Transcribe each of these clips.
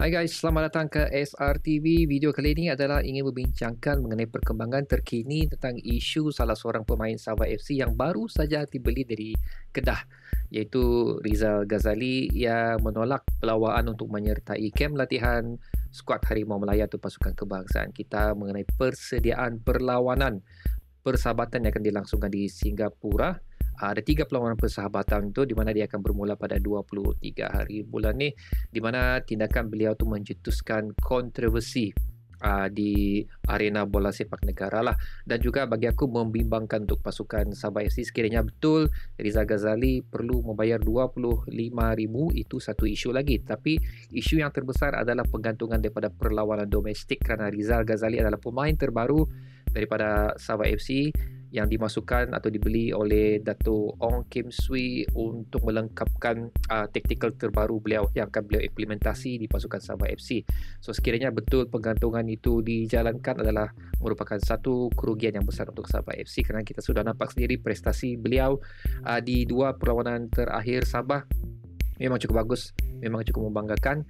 Hai guys, selamat datang ke SRTV. Video kali ini adalah ingin membincangkan mengenai perkembangan terkini tentang isu salah seorang pemain Sabah FC yang baru saja dibeli dari Kedah, iaitu Rizal Ghazali yang menolak pelawaan untuk menyertai kem latihan skuad Harimau Melaya atau pasukan kebangsaan kita mengenai persediaan perlawanan persahabatan yang akan dilangsungkan di Singapura. Ada 3 perlawanan persahabatan itu di mana dia akan bermula pada 23 hari bulan ni, di mana tindakan beliau tu mencetuskan kontroversi di arena bola sepak negara lah, dan juga bagi aku membimbangkan untuk pasukan Sabah FC. Sekiranya betul Rizal Ghazali perlu membayar 25,000, itu satu isu lagi, tapi isu yang terbesar adalah penggantungan daripada perlawanan domestik kerana Rizal Ghazali adalah pemain terbaru daripada Sabah FC yang dimasukkan atau dibeli oleh Dato' Ong Kim Swee untuk melengkapkan taktikal terbaru beliau yang akan beliau implementasi di pasukan Sabah FC. So sekiranya betul penggantungan itu dijalankan adalah merupakan satu kerugian yang besar untuk Sabah FC, kerana kita sudah nampak sendiri prestasi beliau di 2 perlawanan terakhir Sabah memang cukup bagus, memang cukup membanggakan.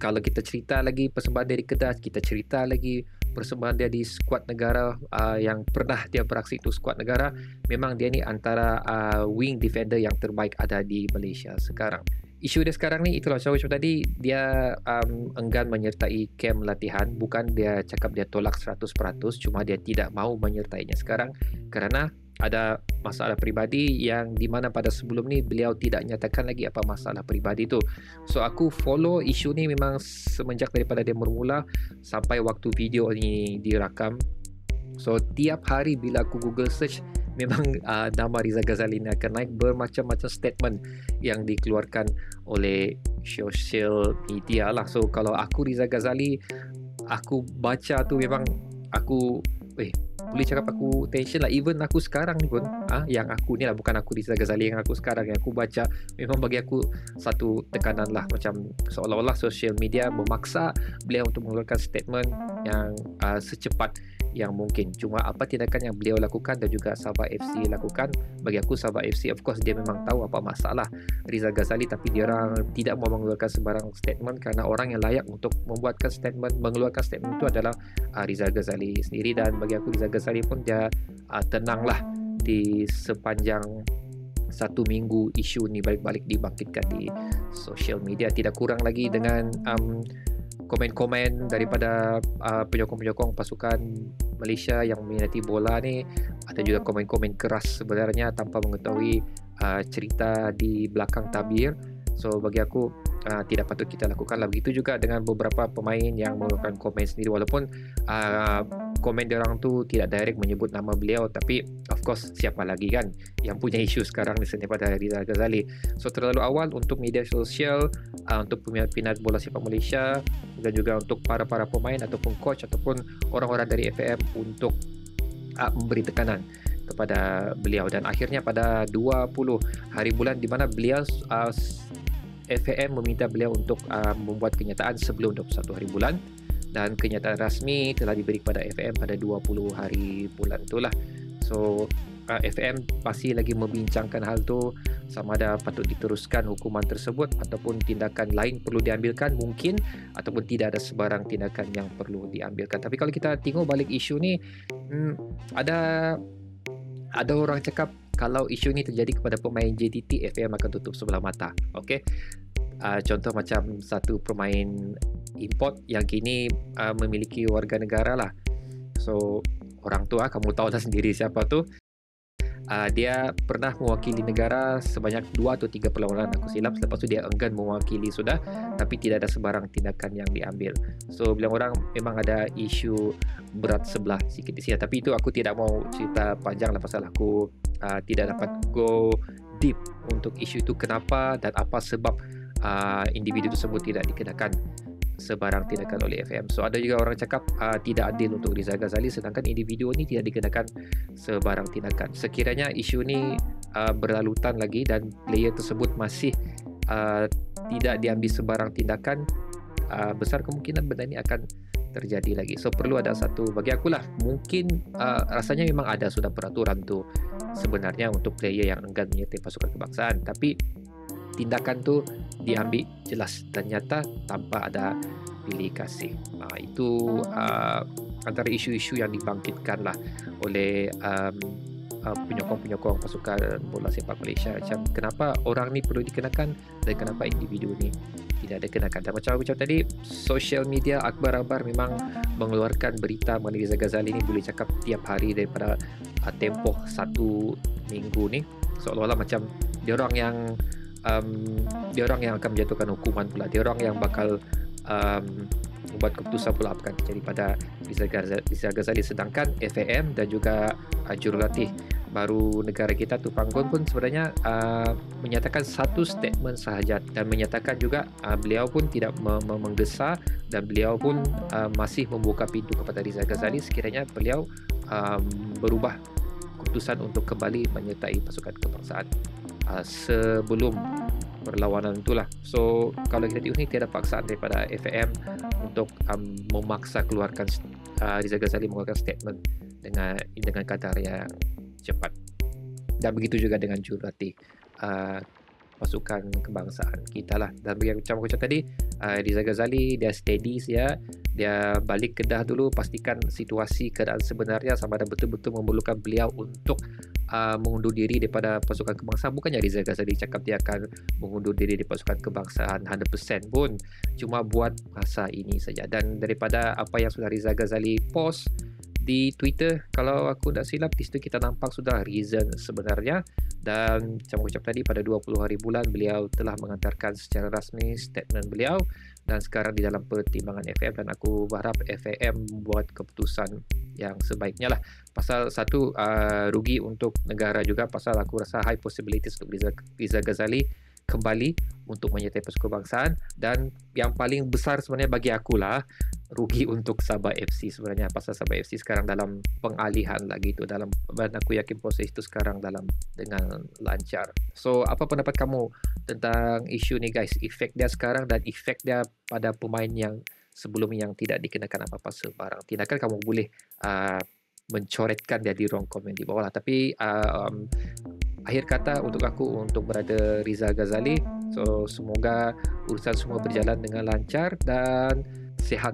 Kalau kita cerita lagi persembahan dari Kedah, kita cerita lagi persembahan dia di skuad negara yang pernah dia beraksi itu skuad negara, memang dia ni antara wing defender yang terbaik ada di Malaysia sekarang. Isu dia sekarang ni itulah macam tadi, dia enggan menyertai kem latihan. Bukan dia cakap dia tolak 100%, cuma dia tidak mahu menyertainya sekarang kerana ada masalah peribadi yang di mana pada sebelum ni beliau tidak nyatakan lagi apa masalah peribadi tu. So aku follow isu ni memang semenjak daripada dia bermula sampai waktu video ni dirakam. So tiap hari bila aku Google search, memang nama Rizal Ghazali ni akan naik, bermacam-macam statement yang dikeluarkan oleh social media lah. So kalau aku Rizal Ghazali, aku baca tu memang aku boleh cakap aku tension lah. Even aku sekarang ni pun yang aku ni lah, bukan aku Rizal Ghazali, yang aku sekarang yang aku baca, memang bagi aku satu tekanan lah. Macam seolah-olah social media memaksa beliau untuk mengeluarkan statement yang secepat yang mungkin. Cuma apa tindakan yang beliau lakukan dan juga Sabah FC lakukan, bagi aku Sabah FC of course dia memang tahu apa masalah Rizal Ghazali, tapi dia orang tidak mau mengeluarkan sebarang statement kerana orang yang layak untuk mengeluarkan statement itu adalah Rizal Ghazali sendiri. Dan bagi aku Rizal Ghazali pun dia tenanglah di sepanjang 1 minggu isu ni balik-balik dibangkitkan di social media. Tidak kurang lagi dengan komen-komen daripada penyokong-penyokong pasukan Malaysia yang meminati bola ni. Ada juga komen-komen keras sebenarnya tanpa mengetahui cerita di belakang tabir. So bagi aku tidak patut kita lakukanlah. Begitu juga dengan beberapa pemain yang mengeluarkan komen sendiri, walaupun komen diorang tu tidak direct menyebut nama beliau, tapi of course siapa lagi kan yang punya isu sekarang ni selain daripada Rizal Ghazali. So terlalu awal untuk media sosial, untuk peminat bola sepak Malaysia, dan juga untuk para pemain ataupun coach ataupun orang-orang dari FAM untuk memberi tekanan kepada beliau. Dan akhirnya pada 20 hari bulan di mana beliau FAM meminta beliau untuk membuat kenyataan sebelum 21 hari bulan, dan kenyataan rasmi telah diberi kepada FAM pada 20 hari bulan itulah. So FAM masih lagi membincangkan hal tu, sama ada patut diteruskan hukuman tersebut ataupun tindakan lain perlu diambilkan mungkin, ataupun tidak ada sebarang tindakan yang perlu diambilkan. Tapi kalau kita tengok balik isu ni, ada orang cakap kalau isu ni terjadi kepada pemain JTT, FAM akan tutup sebelah mata. Okey. Contoh macam satu pemain import yang kini memiliki warga negara lah. So orang tu kamu tahu dah sendiri siapa tu. Dia pernah mewakili negara sebanyak 2 atau 3 perlawanan aku silap. Selepas tu dia enggan mewakili sudah, tapi tidak ada sebarang tindakan yang diambil. So bilang orang memang ada isu berat sebelah sikit di sini. Tapi itu aku tidak mau cerita panjang lah, pasal aku tidak dapat go deep untuk isu itu, kenapa dan apa sebab individu tersebut tidak dikenakan sebarang tindakan oleh FAM. So ada juga orang cakap tidak adil untuk Rizal Ghazali, sedangkan individu ni tidak dikenakan sebarang tindakan. Sekiranya isu ni berlalutan lagi dan player tersebut masih tidak diambil sebarang tindakan, besar kemungkinan benda ni akan terjadi lagi. So perlu ada satu, bagi akulah mungkin rasanya memang ada sudah peraturan tu sebenarnya untuk player yang enggan menyertai pasukan kebangsaan, tapi tindakan tu diambil jelas dan nyata tanpa ada pilih kasih. Itu antara isu-isu yang dibangkitkan lah oleh penyokong-penyokong pasukan bola sepak Malaysia. Macam kenapa orang ni perlu dikenakan dan kenapa individu ni tidak ada kenakan. Dan macam aku cakap tadi, social media akbar-akbar memang mengeluarkan berita mengenai Rizal Ghazali ni boleh cakap tiap hari daripada tempoh 1 minggu ni, seolah-olah macam diorang yang akan menjatuhkan hukuman pula, diorang yang bakal membuat keputusan pula apa akan terjadi pada Rizal Ghazali, sedangkan FAM dan juga jurulatih baru negara kita Tupanggon pun sebenarnya menyatakan satu statement sahaja dan menyatakan juga beliau pun tidak menggesa dan beliau pun masih membuka pintu kepada Rizal Ghazali sekiranya beliau berubah keputusan untuk kembali menyertai pasukan kebangsaan sebelum perlawanan itulah. So kalau kita tengok ni tiada paksaan daripada FAM untuk memaksa keluarkan Rizal Ghazali mengeluarkan statement dengan kadar yang cepat. Dan begitu juga dengan jurulatih pasukan kebangsaan kita lah. Dan macam aku cakap tadi, Rizal Ghazali dia steady saja, dia balik Kedah dulu, pastikan situasi keadaan sebenarnya sama ada betul-betul memerlukan beliau untuk mengundur diri daripada pasukan kebangsaan. Bukannya Rizal Ghazali cakap dia akan mengundur diri dari pasukan kebangsaan 100% pun, cuma buat masa ini saja. Dan daripada apa yang sudah Rizal Ghazali post di Twitter, kalau aku tak silap di situ kita nampak sudah reason sebenarnya. Dan macam aku cakap tadi, pada 20 hari bulan beliau telah mengantarkan secara rasmi statement beliau dan sekarang di dalam pertimbangan FAM, dan aku berharap FAM buat keputusan yang sebaiknya lah. Pasal satu, rugi untuk negara juga, pasal aku rasa high possibilities untuk Rizal Ghazali kembali untuk menyertai pasukan kebangsaan, dan yang paling besar sebenarnya bagi aku lah rugi untuk Sabah FC sebenarnya, pasal Sabah FC sekarang dalam pengalihan lagi tu, dan aku yakin proses itu sekarang dengan lancar. So apa pendapat kamu tentang isu ni guys, efek dia sekarang dan efek dia pada pemain yang sebelum yang tidak dikenakan apa-apa sebarang tindakan? Kamu boleh mencoretkan dia di ruang komen di bawah lah. Tapi akhir kata untuk aku, untuk berada Rizal Ghazali, so semoga urusan semua berjalan dengan lancar dan sihat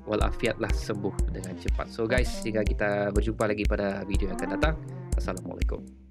walafiat lah, sembuh dengan cepat. So guys, hingga kita berjumpa lagi pada video yang akan datang. Assalamualaikum.